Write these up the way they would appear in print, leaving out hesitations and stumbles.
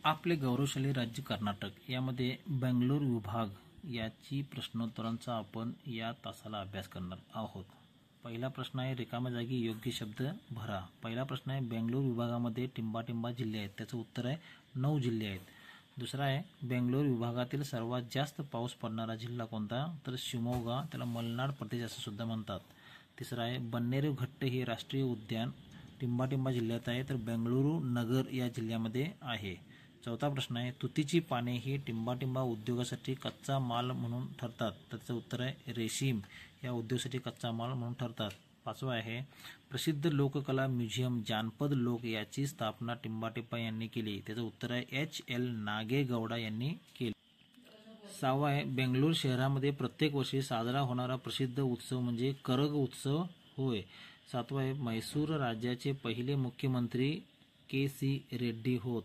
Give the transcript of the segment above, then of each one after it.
आपले गौरवशाली राज्य कर्नाटक यामध्ये बेंगळूर विभाग याची प्रश्नोत्तरांचा आपण या तासाला अभ्यास करणार आहोत। पहिला प्रश्न आहे रिकाम्या जागी योग्य शब्द भरा। पहिला प्रश्न आहे बेंगळूर विभागामध्ये टिंबाटिंबा जिल्हे आहेत, त्याचं उत्तर आहे 9 जिल्हे आहेत। दुसरा आहे बेंगळूर विभागातील सर्वात जास्त पाऊस पडणारा जिल्हा कोणता, तर शिमोगा, त्याला मलनाड प्रदेश असं सुद्धा म्हणतात। तिसरा आहे बन्नेरू घट्ट हे राष्ट्रीय उद्यान टिंबाटिंबा जिल्ह्यात आहे, तर बेंगळुरू नगर या जिल्ह्यामध्ये आहे। चौथा प्रश्न आहे तुतीची पाने ही टिंबाटिंबा उद्योगासाठी कच्चा माल म्हणून ठरतात, त्याचं उत्तर आहे रेशीम या उद्योगासाठी कच्चा माल म्हणून ठरतात। पाचवा आहे प्रसिद्ध लोककला म्युझियम जानपद लोक याची स्थापना टिंबाटिंबा यांनी केली, त्याचं उत्तर आहे HL नागेगौडा यांनी केली। सहावा आहे बेंगळूर शहरामध्ये प्रत्येक वर्षी साजरा होणारा प्रसिद्ध उत्सव म्हणजे करग उत्सव होय। सातवा आहे म्हैसूर राज्याचे पहिले मुख्यमंत्री KC रेड्डी होत।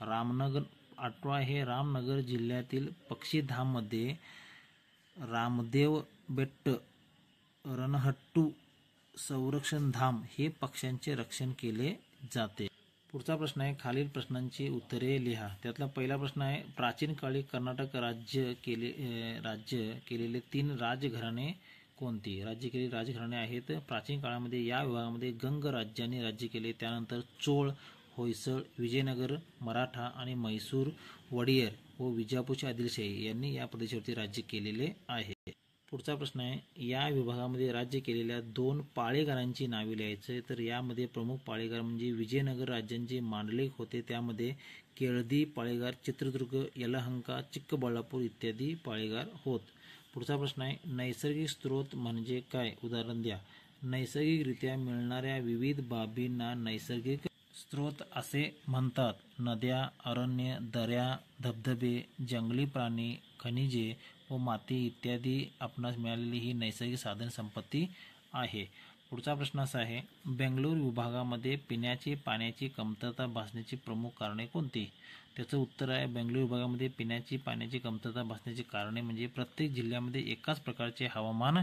रामनगर आठवा आहे रामनगर जिल्ह्यातील पक्षीधाममध्ये रामदेव बेट्ट रणहट्टू संरक्षण धाम हे पक्ष्यांचे रक्षण केले जाते। पुढचा प्रश्न आहे खालील प्रश्नांची उत्तरे लिहा। त्यातला पहिला प्रश्न आहे प्राचीन काळी कर्नाटक राज्य केलेले 3 राजघराणे कोणती। राज्य केलेली राजघराणे आहेत प्राचीन काळामध्ये या विभागामध्ये गंग राज्याने राज्य केले, त्यानंतर चोळ, होयसळ, विजयनगर, मराठा आणि म्हैसूर वडियर व विजापूरचे आदिलशाही यांनी या प्रदेशावरती राज्य केलेले आहे। पुढचा प्रश्न आहे या विभागामध्ये राज्य केलेल्या 2 पाळेगारांची नावे लिहायचे, तर यामध्ये प्रमुख पाळेगार म्हणजे विजयनगर राज्यांचे मांडलिक होते, त्यामध्ये केळदी पाळेगार, चित्रदुर्ग, यलहंका, चिक्कबळ्ळापूर इत्यादी पाळेगार होत। पुढचा प्रश्न आहे नैसर्गिक स्रोत म्हणजे काय, उदाहरण द्या। नैसर्गिकरित्या मिळणाऱ्या विविध बाबींना नैसर्गिक स्रोत असे म्हणतात। नद्या, अरण्य, दऱ्या, धबधबे, जंगली प्राणी, खनिजे व माती इत्यादी आपणास मिळालेली ही नैसर्गिक साधन संपत्ती आहे। पुढचा प्रश्न असा आहे बेंगळूर विभागामध्ये पिण्याची पाण्याची कमतरता भासण्याची प्रमुख कारणे कोणती। त्याचं उत्तर आहे बेंगळूर विभागामध्ये पिण्याची पाण्याची कमतरता भासण्याची कारणे म्हणजे प्रत्येक जिल्ह्यामध्ये एकाच प्रकारचे हवामान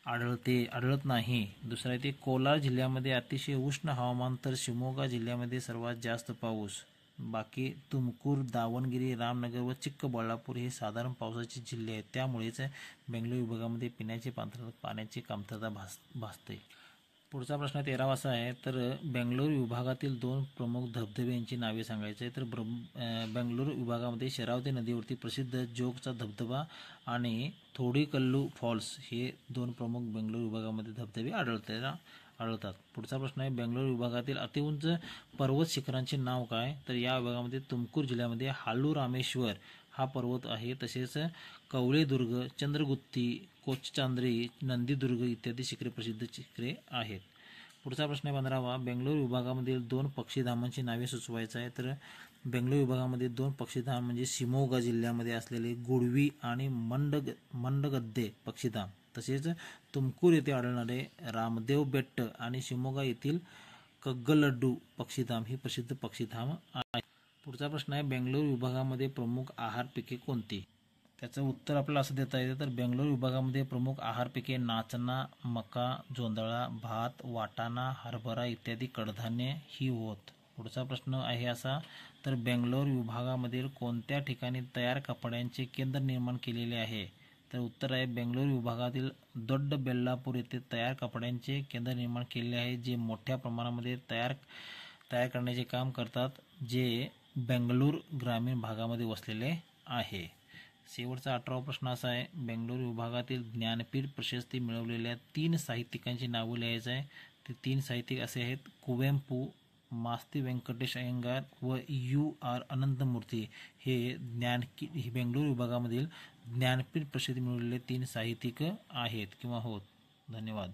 आढळत नाही। दुसरा आहे ते कोलार जिल्ह्यामध्ये अतिशय उष्ण हवामान, तर शिमोगा जिल्ह्यामध्ये सर्वात जास्त पाऊस। बाकी तुमकूर, दावणगिरी, रामनगर व चिक्कबळ्ळापूर हे साधारण पावसाचे जिल्हे आहेत, त्यामुळेच बेंगळूर विभागामध्ये पिण्याची पाण्याची कमतरता भासते। पुढचा प्रश्न 13वा असा आहे तर बेंगळूर विभागातील 2 प्रमुख धबधबे यांची नावे सांगायचे, तर बेंगळूर विभागामध्ये शरावती नदीवरती प्रसिद्ध जोगचा धबधबा आणि थोडीकल्लू फॉल्स हे 2 प्रमुख बेंगळूर विभागामध्ये धबधबे आढळतात। पुढचा प्रश्न आहे बेंगळूर विभागातील अतिउंच पर्वत शिखरांचे नाव काय, तर या विभागामध्ये तुमकूर जिल्ह्यामध्ये हालू रामेश्वर हा पर्वत आहे, तसेच कवळेदुर्ग, चंद्रगुत्ती, कोचचांद्री, नंदीदुर्ग इत्यादी शिखरे प्रसिद्ध शिखरे आहेत। पुढचा प्रश्न आहे 15वा बेंगळूर विभागामधील 2 पक्षीधामांची नावे सुचवायचं आहे, तर बेंगळूर विभागामध्ये 2 पक्षीधाम म्हणजे शिमोगा जिल्ह्यामध्ये असलेले गुडवी आणि मंडगद्दे पक्षीधाम, तसेच तुमकूर येथे आढळणारे रामदेव बेट्ट आणि शिमोगा येथील कग्गलड्डू पक्षीधाम ही प्रसिद्ध पक्षीधाम आहे। पुढचा प्रश्न आहे बेंगळूर विभागामध्ये प्रमुख आहार पिके कोणती। त्याचं उत्तर आपल्याला असं देता येतं तर बेंगळूर विभागामध्ये प्रमुख आहार पिके नाचणा, मका, जोंधळा, भात, वाटाणा, हरभरा इत्यादी कडधान्ये ही होत। पुढचा प्रश्न आहे असा तर बेंगळूर विभागामधील कोणत्या ठिकाणी तयार कपड्यांचे केंद्र निर्माण केलेले आहे, तर उत्तर आहे बेंगळूर विभागातील दोड्डबेल्लापूर येथे तयार कपड्यांचे केंद्र निर्माण केलेले आहे, जे मोठ्या प्रमाणामध्ये तयार करण्याचे काम करतात, जे बेंगळूर ग्रामीण भागामध्ये वसलेले आहे। शेवटचा 18वा प्रश्न असा आहे बेंगळूर विभागातील ज्ञानपीठ प्रशस्ती मिळवलेल्या 3 साहित्यिकांची नावे लिहायचं आहे। ते 3 साहित्यिक असे आहेत कुवेंपू, मास्ती व्यंकटेश अय्यंगार व UR अनंतमूर्ती हे बेंगळूर विभागामधील ज्ञानपीठ प्रसिद्धी मिळवलेले 3 साहित्यिक आहेत किंवा होत। धन्यवाद।